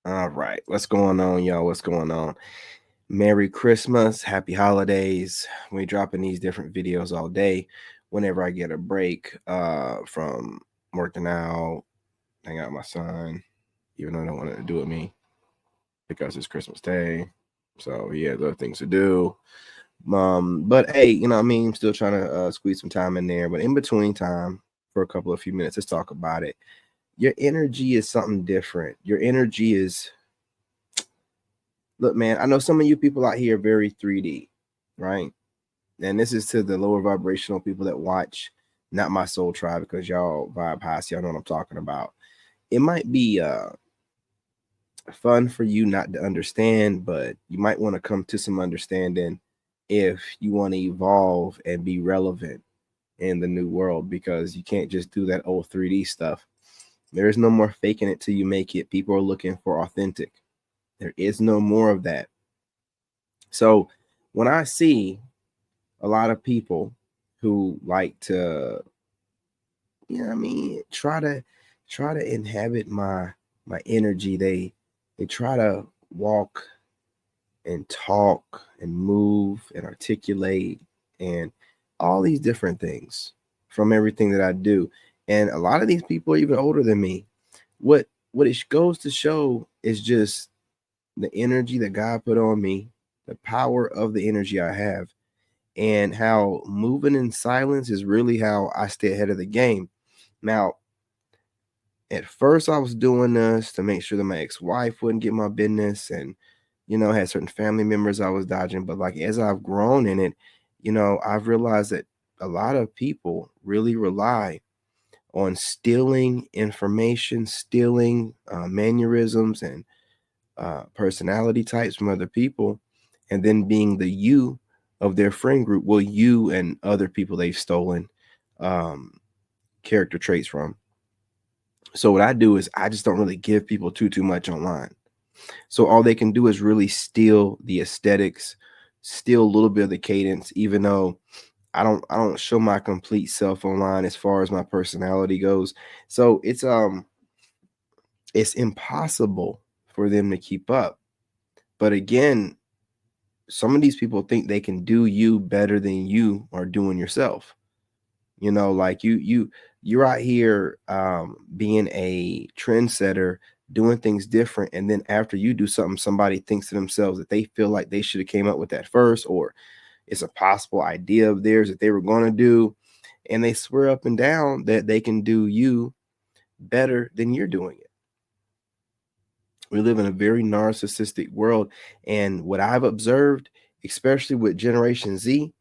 All right. What's going on, y'all? What's going on? Merry Christmas. Happy holidays. We're dropping these different videos all day whenever I get a break from working out, hang out with my son, even though I don't want to do it with me because it's Christmas Day. So he has other things to do. But hey, you know what I mean? I'm still trying to squeeze some time in there. But in between time, for a few minutes, let's talk about it. Your energy is something different. Your energy is Look, man, I know some of you people out here are very 3D, right? And this is to the lower vibrational people that watch, not my soul tribe, because y'all vibe high, so y'all know what I'm talking about. It might be fun for you not to understand, but you might want to come to some understanding if you want to evolve and be relevant in the new world, because you can't just do that old 3D stuff. There is no more faking it till you make it. People are looking for authentic. There is no more of that. So when I see a lot of people who like to, you know what I mean, try to inhabit my energy, they try to walk and talk and move and articulate and all these different things from everything that I do. And a lot of these people are even older than me. What it goes to show is just the energy that God put on me, the power of the energy I have, and how moving in silence is really how I stay ahead of the game. Now, at first, I was doing this to make sure that my ex-wife wouldn't get my business, and had certain family members I was dodging. But like as I've grown in it, I've realized that a lot of people really rely on stealing information, stealing mannerisms and personality types from other people, and then being the you of their friend group. Well, you and other people they've stolen um, character traits from. So what I do is I just don't really give people too much online. So all they can do is really steal the aesthetics, steal a little bit of the cadence, even though I don't show my complete self online as far as my personality goes. So it's impossible for them to keep up. But again, some of these people think they can do you better than you are doing yourself. Like you're out here being a trendsetter, doing things different, and then after you do something, somebody thinks to themselves that they feel like they should have came up with that first, or it's a possible idea of theirs that they were going to do, and they swear up and down that they can do you better than you're doing it. We live in a very narcissistic world, and what I've observed, especially with Generation Z,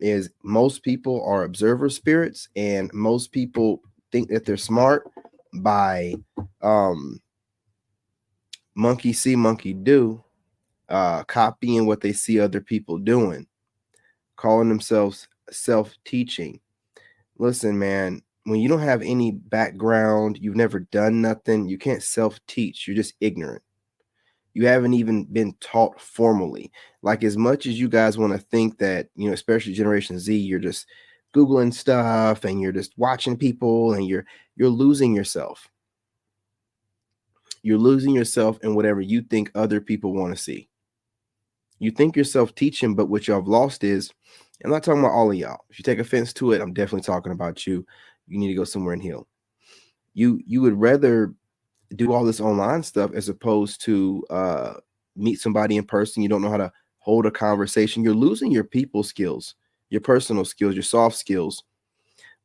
is most people are observer spirits, and most people think that they're smart by um monkey see monkey do, copying what they see other people doing, calling themselves self-teaching. Listen, man, when you don't have any background, you've never done nothing, you can't self-teach. You're just ignorant. You haven't even been taught formally. Like as much as you guys want to think that, especially Generation Z, you're just Googling stuff and you're just watching people and you're losing yourself. You're losing yourself in whatever you think other people want to see. You think you're self-teaching, but what y'all have lost is, I'm not talking about all of y'all. If you take offense to it, I'm definitely talking about you. You need to go somewhere and heal. You would rather do all this online stuff as opposed to meet somebody in person. You don't know how to hold a conversation. You're losing your people skills, your personal skills, your soft skills,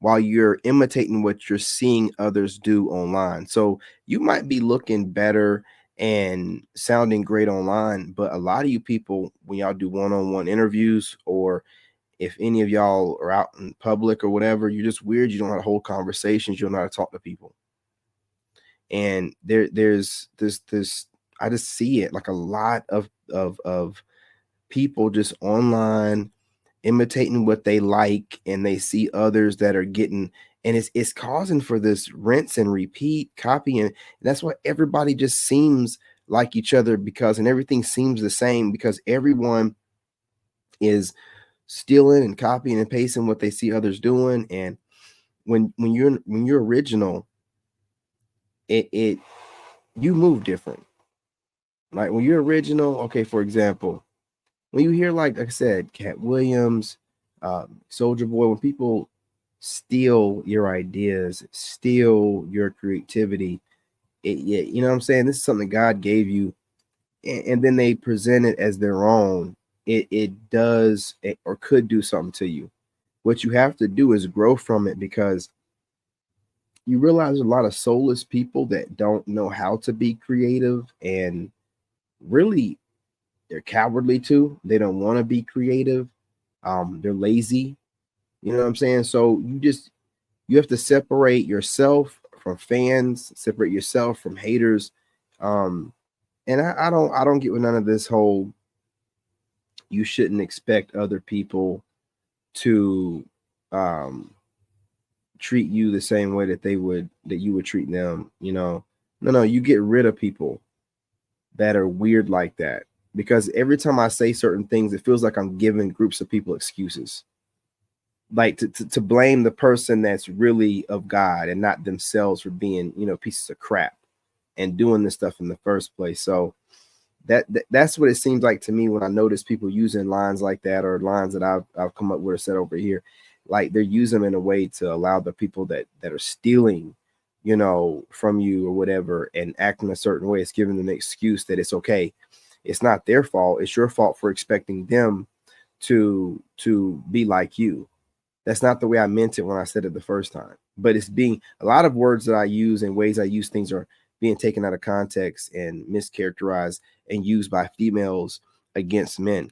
while you're imitating what you're seeing others do online. So you might be looking better and sounding great online, but a lot of you people, when y'all do one-on-one interviews, or if any of y'all are out in public or whatever, you're just weird. You don't know how to hold conversations. You don't know how to talk to people. And there's this I just see it like a lot of people just online imitating what they like, and they see others that are getting, and it's causing for this rinse and repeat copying. And that's why everybody just seems like each other, because and everything seems the same, because everyone is stealing and copying and pasting what they see others doing. And when you're original, it you move different. Like when you're original, okay, for example, when you hear like I said, Cat Williams, Soldier Boy, when people steal your ideas, steal your creativity, yeah, you know what I'm saying? This is something God gave you, and then they present it as their own. It does or could do something to you. What you have to do is grow from it, because you realize a lot of soulless people that don't know how to be creative, and really they're cowardly too. They don't want to be creative. They're lazy. You know what I'm saying? So you have to separate yourself from fans, separate yourself from haters. Um, and I don't get with none of this whole you shouldn't expect other people to um treat you the same way that you would treat them, you know. No, you get rid of people that are weird like that, because every time I say certain things, it feels like I'm giving groups of people excuses, like to blame the person that's really of God and not themselves for being, you know, pieces of crap and doing this stuff in the first place. So that's what it seems like to me when I notice people using lines like that, or lines that I've come up with or said over here. Like they're using them in a way to allow the people that are stealing, you know, from you or whatever, and acting a certain way. It's giving them an excuse that it's okay. It's not their fault. It's your fault for expecting them to be like you. That's not the way I meant it when I said it the first time. But it's being, a lot of words that I use and ways I use things are being taken out of context and mischaracterized and used by females against men.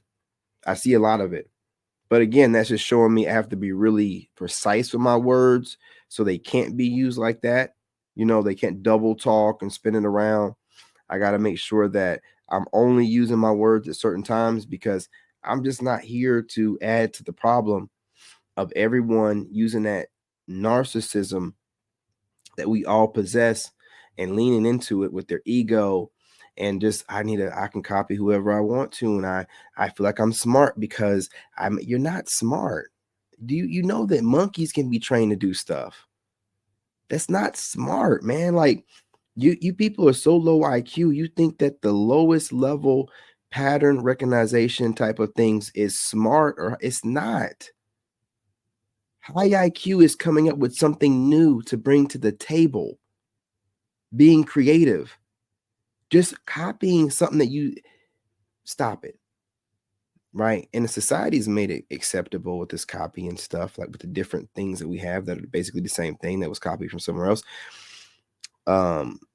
I see a lot of it. But again, that's just showing me I have to be really precise with my words so they can't be used like that. You know, they can't double talk and spin it around. I got to make sure that I'm only using my words at certain times, because I'm just not here to add to the problem of everyone using that narcissism that we all possess and leaning into it with their ego, and just I can copy whoever I want to, and I feel like I'm smart because you're not smart. Do you know that monkeys can be trained to do stuff? That's not smart, man. Like you people are so low IQ, you think that the lowest level pattern recognition type of things is smart, or it's not. High IQ is coming up with something new to bring to the table, being creative. Just copying something that you stop it, right? And the society's made it acceptable with this copy and stuff, like with the different things that we have that are basically the same thing that was copied from somewhere else.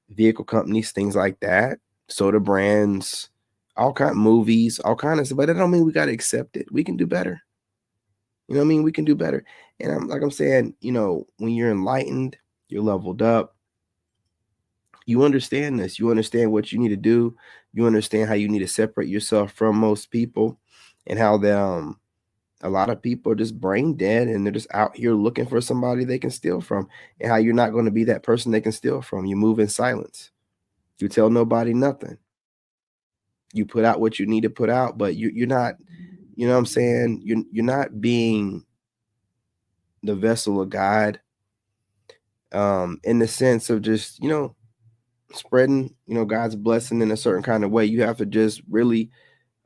Vehicle companies, things like that, soda brands, all kind of movies, all kind of stuff. But that don't mean we got to accept it. We can do better. You know what I mean? We can do better. And I'm saying, you know, when you're enlightened, you're leveled up, you understand this. You understand what you need to do. You understand how you need to separate yourself from most people, and how a lot of people are just brain dead and they're just out here looking for somebody they can steal from, and how you're not going to be that person they can steal from. You move in silence. You tell nobody nothing. You put out what you need to put out, but you're not, you know what I'm saying? You're not being the vessel of God, in the sense of just, you know, spreading, you know, God's blessing in a certain kind of way. You have to just really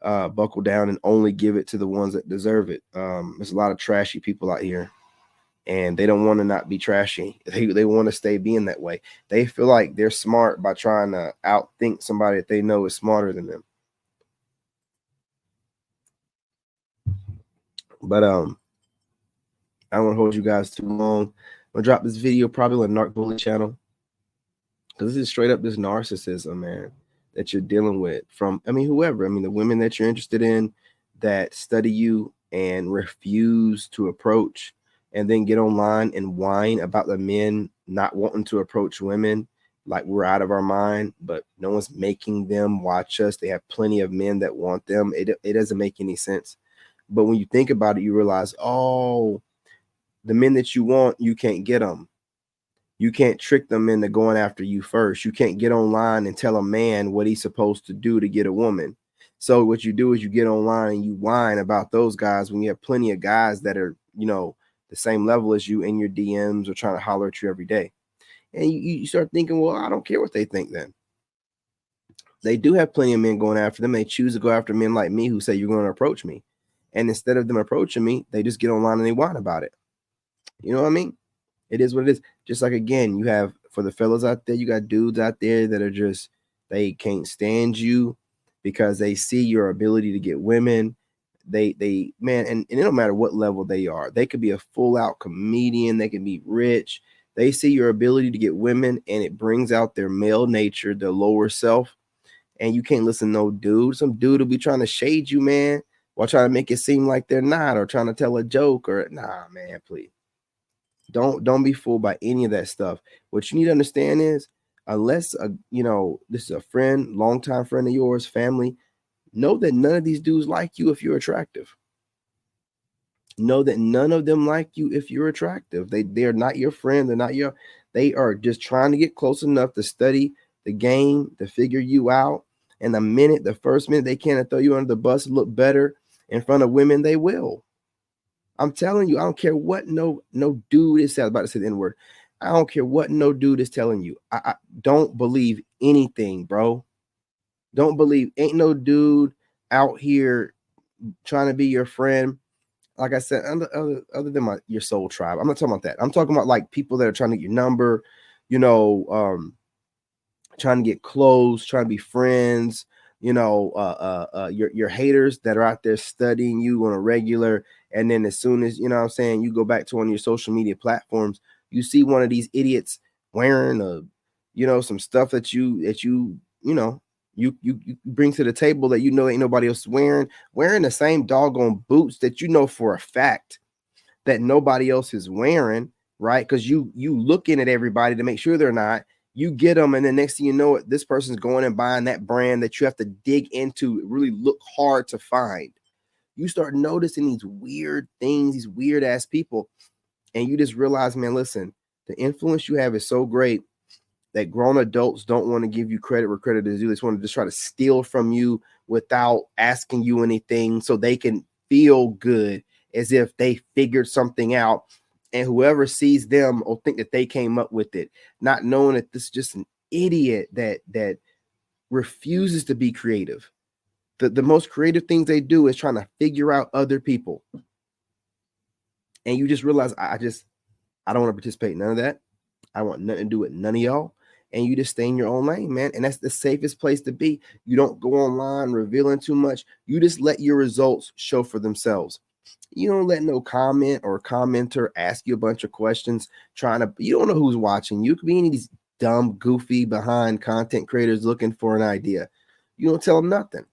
buckle down and only give it to the ones that deserve it. There's a lot of trashy people out here, and they don't want to not be trashy. They want to stay being that way. They feel like they're smart by trying to outthink somebody that they know is smarter than them. But I don't want to hold you guys too long. I'm gonna drop this video probably on Narc Bully channel, because this is straight up this narcissism, man, that you're dealing with from, I mean, whoever. I mean, the women that you're interested in that study you and refuse to approach, and then get online and whine about the men not wanting to approach women like we're out of our mind, but no one's making them watch us. They have plenty of men that want them. It doesn't make any sense. But when you think about it, you realize, oh, the men that you want, you can't get them. You can't trick them into going after you first. You can't get online and tell a man what he's supposed to do to get a woman. So what you do is you get online and you whine about those guys when you have plenty of guys that are, you know, the same level as you in your DMs or trying to holler at you every day. And you start thinking, well, I don't care what they think then. They do have plenty of men going after them. They choose to go after men like me who say you're going to approach me. And instead of them approaching me, they just get online and they whine about it. You know what I mean? It is what it is. Just like, again, you have, for the fellas out there, you got dudes out there that are just, they can't stand you because they see your ability to get women. They man, and it don't matter what level they are. They could be a full out comedian. They can be rich. They see your ability to get women, and it brings out their male nature, their lower self. And you can't listen to no dude. Some dude will be trying to shade you, man, while trying to make it seem like they're not, or trying to tell a joke, or nah, man, please. Don't be fooled by any of that stuff. What you need to understand is, unless this is a friend, longtime friend of yours, family, know that none of these dudes like you if you're attractive. Know that none of them like you if you're attractive. They're not your friend. They are just trying to get close enough to study the game, to figure you out. And the first minute they can throw you under the bus and look better in front of women, they will. I'm telling you, I don't care what no dude is about to say the N-word. I don't care what no dude is telling you. I don't believe anything, bro. Don't believe, ain't no dude out here trying to be your friend. Like I said, other than your soul tribe. I'm not talking about that. I'm talking about like people that are trying to get your number, trying to get close, trying to be friends, your haters that are out there studying you on a regular. And then as soon as, you know what I'm saying, you go back to one of your social media platforms, you see one of these idiots wearing some stuff that you bring to the table that ain't nobody else wearing the same doggone boots that for a fact that nobody else is wearing, right? Because you looking at everybody to make sure they're not. You get them, and the next thing you know it, this person's going and buying that brand that you have to dig into, really look hard to find. You start noticing these weird things, these weird ass people, and you just realize, man, listen, the influence you have is so great that grown adults don't want to give you credit where credit is due. They just want to just try to steal from you without asking you anything so they can feel good as if they figured something out. And whoever sees them will think that they came up with it, not knowing that this is just an idiot that refuses to be creative. The most creative things they do is trying to figure out other people. And you just realize, I don't want to participate in none of that. I want nothing to do with none of y'all. And you just stay in your own lane, man. And that's the safest place to be. You don't go online revealing too much. You just let your results show for themselves. You don't let no comment or commenter ask you a bunch of questions you don't know who's watching. You could be any of these dumb, goofy, behind content creators looking for an idea. You don't tell them nothing.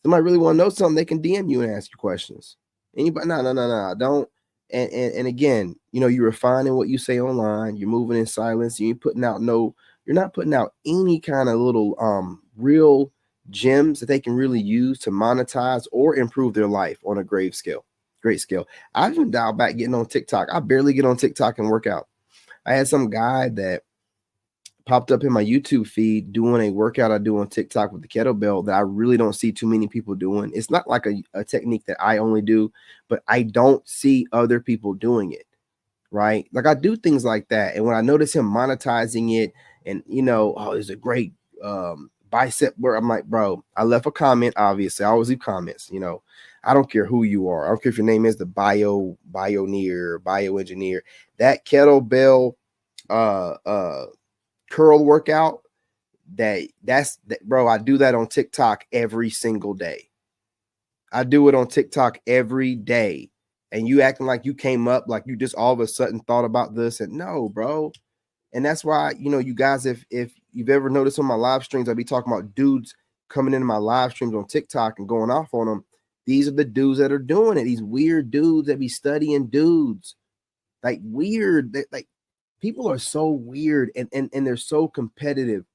Somebody really want to know something, they can DM you and ask you questions. Anybody? No. Don't. And again, you're refining what you say online. You're moving in silence. You're not putting out any kind of little real gems that they can really use to monetize or improve their life on a great scale. I've even dialed back getting on TikTok. I barely get on TikTok and work out. I had some guy that popped up in my YouTube feed doing a workout I do on TikTok with the kettlebell that I really don't see too many people doing. It's not like a technique that I only do, but I don't see other people doing it, right? Like I do things like that. And when I notice him monetizing it and, it's a great bicep work, I'm like, bro, I left a comment, obviously. I always leave comments, I don't care who you are. I don't care if your name is the bioengineer, that kettlebell curl workout, that's bro, I do that on TikTok every single day. I do it on TikTok every day. And you acting like you came up, like you just all of a sudden thought about this. And no, bro. And that's why, you guys, if you've ever noticed on my live streams, I'll be talking about dudes coming into my live streams on TikTok and going off on them. These are the dudes that are doing it. These weird dudes that be studying dudes. Like weird. Like people are so weird and they're so competitive.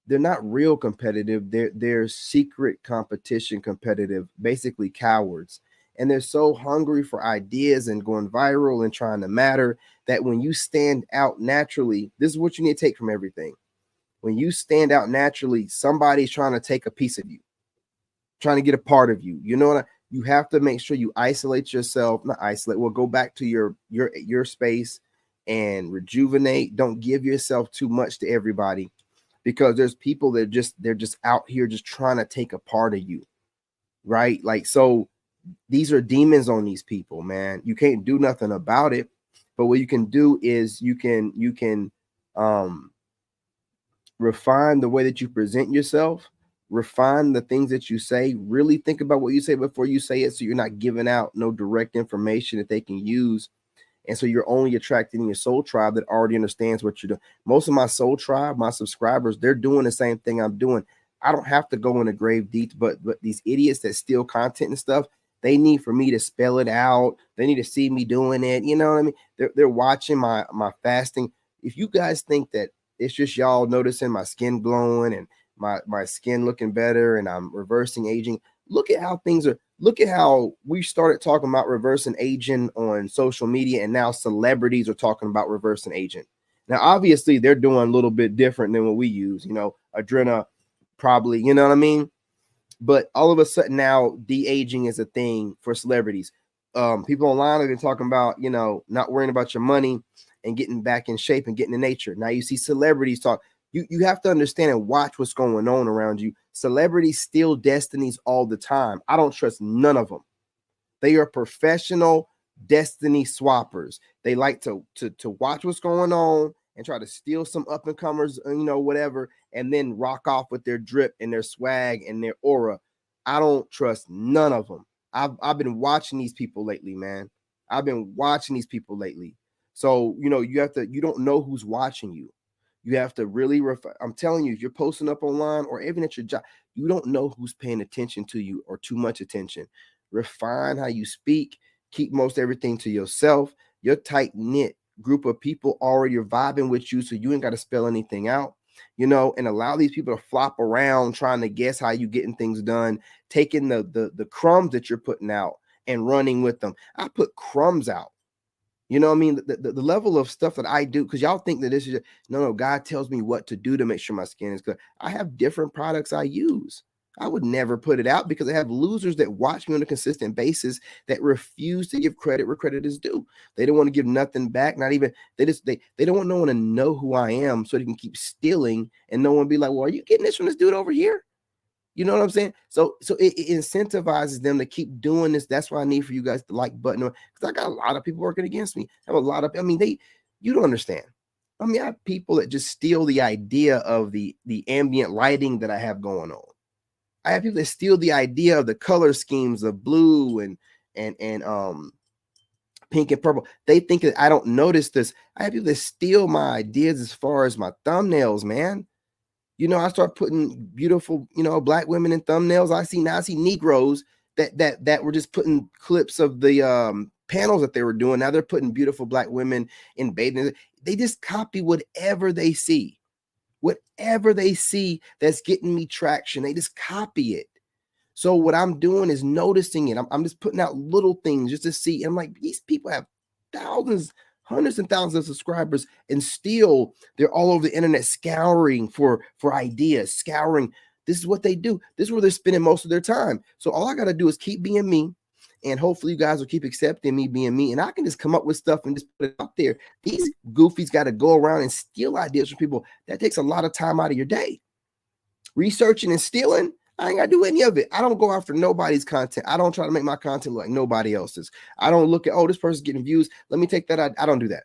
They're not real competitive. They're secret competition competitive, basically cowards. And they're so hungry for ideas and going viral and trying to matter that when you stand out naturally, this is what you need to take from everything. When you stand out naturally, somebody's trying to take a piece of you, trying to get a part of you. You know what? You have to make sure you isolate yourself, not isolate. Well, go back to your space and rejuvenate. Don't give yourself too much to everybody. because there's people that they're just out here just trying to take a part of you, right? Like, so these are demons on these people, man. You can't do nothing about it, but what you can do is you can refine the way that you present yourself, refine the things that you say, really think about what you say before you say it, so you're not giving out no direct information that they can use. And so you're only attracting your soul tribe that already understands what you're doing. Most of my soul tribe, my subscribers, they're doing the same thing I'm doing. I don't have to go into grave deep, but these idiots that steal content and stuff, they need for me to spell it out. They need to see me doing it. You know what I mean? They're watching my fasting. If you guys think that it's just y'all noticing my skin glowing and my skin looking better and I'm reversing aging, look at how things are. Look at how we started talking about reversing aging on social media, and now celebrities are talking about reversing aging. Now, obviously, they're doing a little bit different than what we use. You know, Adrena probably, you know what I mean? But all of a sudden now, de-aging is a thing for celebrities. People online have been talking about, you know, not worrying about your money and getting back in shape and getting in nature. Now you see celebrities talk. You have to understand and watch what's going on around you. Celebrities steal destinies all the time. I don't trust none of them. They are professional destiny swappers. They like to watch what's going on and try to steal some up and comers, you know, whatever, and then rock off with their drip and their swag and their aura. I don't trust none of them. I've been watching these people lately, man. I've been watching these people lately. So, you know, you don't know who's watching you. You have to really I'm telling you, if you're posting up online or even at your job, you don't know who's paying attention to you or too much attention. Refine how you speak, keep most everything to yourself. Your tight knit group of people already are vibing with you, so you ain't got to spell anything out, you know, and allow these people to flop around trying to guess how you getting things done, taking the crumbs that you're putting out and running with them. I put crumbs out. You know what I mean? The level of stuff that I do, because y'all think that this is no, God tells me what to do to make sure my skin is good. I have different products I use. I would never put it out because I have losers that watch me on a consistent basis that refuse to give credit where credit is due. They don't want to give nothing back, not even they don't want no one to know who I am so they can keep stealing and no one be like, well, are you getting this from this dude over here? You know what I'm saying? So it incentivizes them to keep doing this. That's why I need for you guys to like button, because I got a lot of people working against me. I have a lot of, I mean, you don't understand. I mean, I have people that just steal the idea of the ambient lighting that I have going on. I have people that steal the idea of the color schemes of blue and pink and purple. They think that I don't notice this. I have people that steal my ideas as far as my thumbnails, man. You know, I start putting beautiful, you know, black women in thumbnails. I see Negroes that were just putting clips of the panels that they were doing. Now they're putting beautiful black women in bathing. They just copy whatever they see. Whatever they see that's getting me traction, they just copy it. So what I'm doing is noticing it. I'm just putting out little things just to see. I'm like, these people have thousands, hundreds and thousands of subscribers, and still they're all over the internet scouring for ideas, scouring. This is what they do. This is where they're spending most of their time. So all I got to do is keep being me, and hopefully you guys will keep accepting me being me, and I can just come up with stuff and just put it out there. These goofies got to go around and steal ideas from people. That takes a lot of time out of your day. Researching and stealing, I ain't got to do any of it. I don't go after nobody's content. I don't try to make my content look like nobody else's. I don't look at, oh, this person's getting views, let me take that. I don't do that.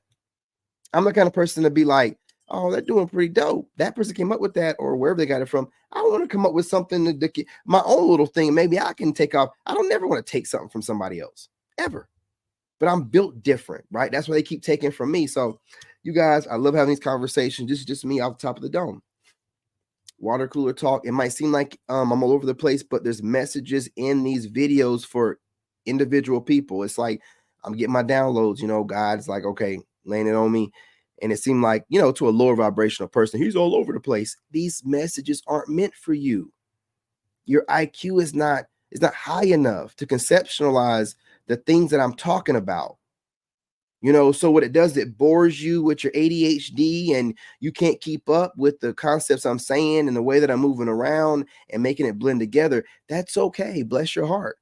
I'm the kind of person to be like, oh, they're doing pretty dope. That person came up with that, or wherever they got it from. I want to come up with something that my own little thing. Maybe I can take off. I don't never want to take something from somebody else, ever. But I'm built different, right? That's why they keep taking from me. So you guys, I love having these conversations. This is just me off the top of the dome. Water cooler talk. It might seem like I'm all over the place, but there's messages in these videos for individual people. It's like I'm getting my downloads, you know, God's like, okay, laying it on me. And it seemed like, you know, to a lower vibrational person, he's all over the place. These messages aren't meant for you. Your IQ is not high enough to conceptualize the things that I'm talking about. You know, so what it does, it bores you with your ADHD and you can't keep up with the concepts I'm saying and the way that I'm moving around and making it blend together. That's okay. Bless your heart.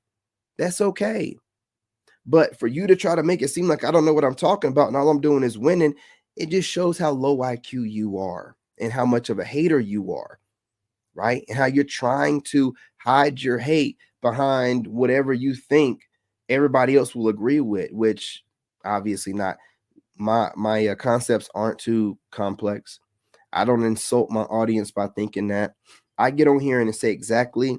That's okay. But for you to try to make it seem like I don't know what I'm talking about and all I'm doing is winning, it just shows how low IQ you are. and how much of a hater you are, right? And how you're trying to hide your hate behind whatever you think everybody else will agree with, which obviously not. My concepts aren't too complex. I don't insult my audience by thinking that. I get on here and say exactly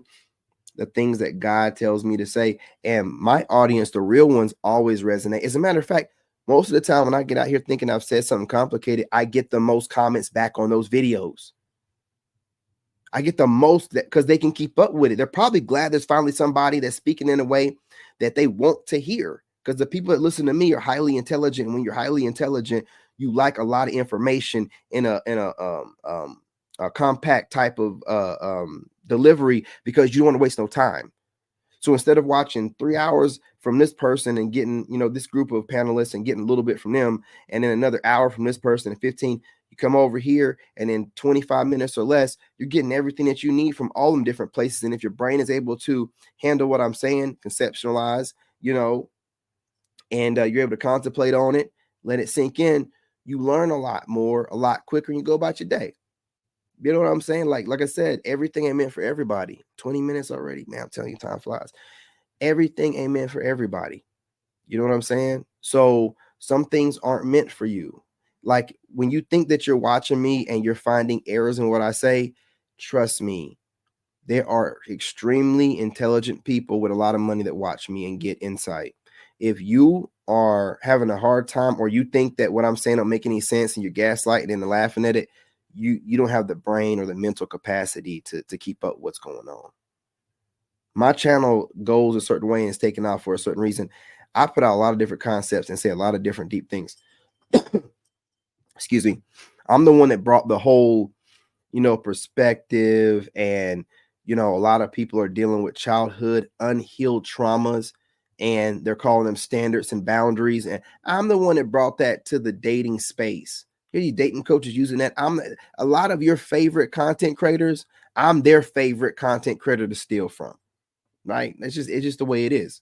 the things that God tells me to say. And my audience, the real ones, always resonate. As a matter of fact, most of the time when I get out here thinking I've said something complicated, I get the most comments back on those videos. I get the most that because they can keep up with it. They're probably glad there's finally somebody that's speaking in a way that they want to hear. Because the people that listen to me are highly intelligent. And when you're highly intelligent, you like a lot of information in a compact type of delivery because you don't want to waste no time. So instead of watching 3 hours from this person and getting, this group of panelists and getting a little bit from them, and then another hour from this person and 15, you come over here and in 25 minutes or less, you're getting everything that you need from all them different places. And if your brain is able to handle what I'm saying, conceptualize, and you're able to contemplate on it, let it sink in, you learn a lot more, a lot quicker, and you go about your day. You know what I'm saying? Like I said, everything ain't meant for everybody. 20 minutes already, man. I'm telling you, time flies. Everything ain't meant for everybody. You know what I'm saying? So some things aren't meant for you. Like when you think that you're watching me and you're finding errors in what I say, trust me, there are extremely intelligent people with a lot of money that watch me and get insight. If you are having a hard time or you think that what I'm saying don't make any sense and you're gaslighting and laughing at it, you don't have the brain or the mental capacity to keep up what's going on. My channel goes a certain way and is taken off for a certain reason. I put out a lot of different concepts and say a lot of different deep things. Excuse me. I'm the one that brought the whole, perspective, and a lot of people are dealing with childhood unhealed traumas and they're calling them standards and boundaries, and I'm the one that brought that to the dating space. Here you dating coaches using that. A lot of your favorite content creators, I'm their favorite content creator to steal from, right? It's just the way it is.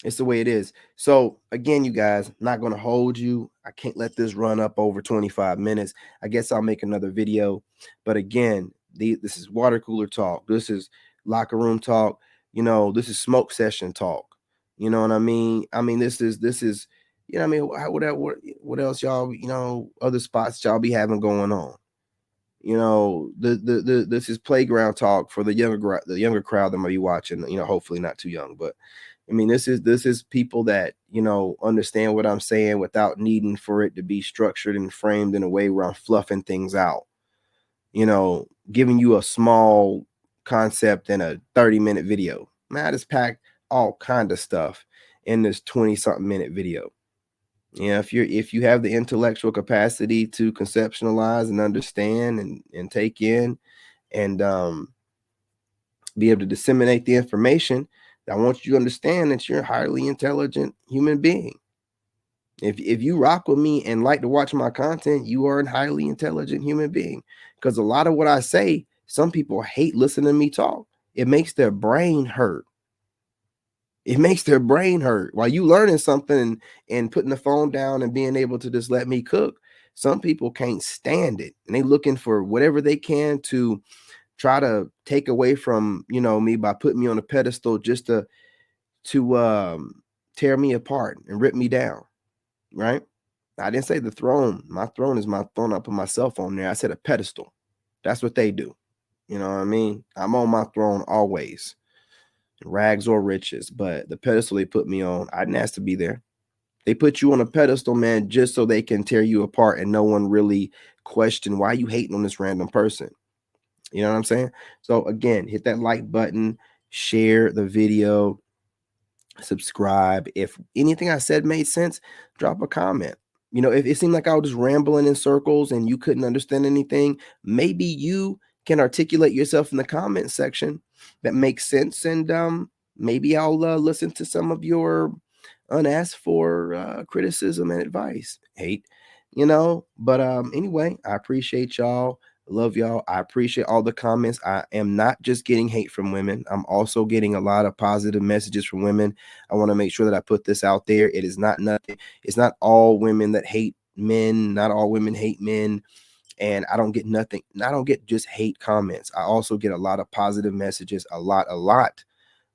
It's the way it is. So again, you guys, not going to hold you. I can't let this run up over 25 minutes. I guess I'll make another video. But again, this is water cooler talk. This is locker room talk. This is smoke session talk. You know what I mean? This is, what else y'all, other spots y'all be having going on. This is playground talk for the younger crowd that might be watching, hopefully not too young, but this is people that, understand what I'm saying without needing for it to be structured and framed in a way where I'm fluffing things out, giving you a small concept in a 30-minute video. Man, I just packed all kind of stuff in this 20-something minute video. If you have the intellectual capacity to conceptualize and understand and take in and be able to disseminate the information, I want you to understand that you're a highly intelligent human being. If you rock with me and like to watch my content, you are a highly intelligent human being. Because a lot of what I say, some people hate listening to me talk. It makes their brain hurt. It makes their brain hurt while you learning something and putting the phone down and being able to just let me cook. Some people can't stand it, and they looking for whatever they can to try to take away from, me by putting me on a pedestal just to tear me apart and rip me down. Right? I didn't say the throne. My throne is my throne. I put myself on there. I said a pedestal. That's what they do. You know what I mean? I'm on my throne always. Rags or riches, but the pedestal they put me on, I didn't ask to be there. They put you on a pedestal, man, just so they can tear you apart and no one really question why you hating on this random person. You know what I'm saying? So again, hit that like button, share the video, subscribe. If anything I said made sense, drop a comment. If it seemed like I was just rambling in circles and you couldn't understand anything, maybe you can articulate yourself in the comment section that makes sense, and maybe I'll listen to some of your unasked for criticism and advice. Hate, but anyway, I appreciate y'all. Love y'all. I appreciate all the comments. I am not just getting hate from women. I'm also getting a lot of positive messages from women. I want to make sure that I put this out there. It is not nothing. It's not all women that hate men. Not all women hate men. and I don't get nothing. I don't get just hate comments. I also get a lot of positive messages, a lot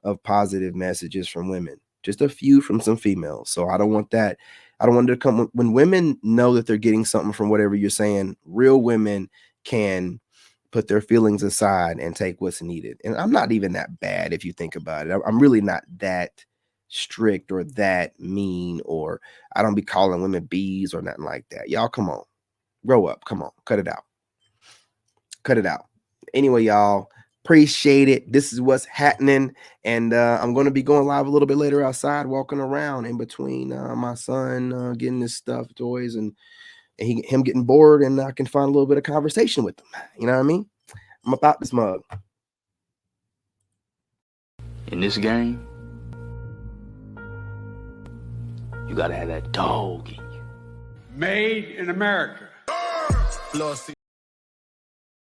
of positive messages from women, just a few from some females. So I don't want that. I don't want it to come when women know that they're getting something from whatever you're saying. Real women can put their feelings aside and take what's needed. And I'm not even that bad if you think about it. I'm really not that strict or that mean, or I don't be calling women bees or nothing like that. Y'all, come on, grow up. Come on, cut it out. Cut it out. Anyway, y'all, appreciate it. This is what's happening. And I'm going to be going live a little bit later outside, walking around in between my son getting his stuff, toys, and him getting bored, and I can find a little bit of conversation with him. You know what I mean? I'm about this mug. In this game, you gotta have that dog in you. Made in America.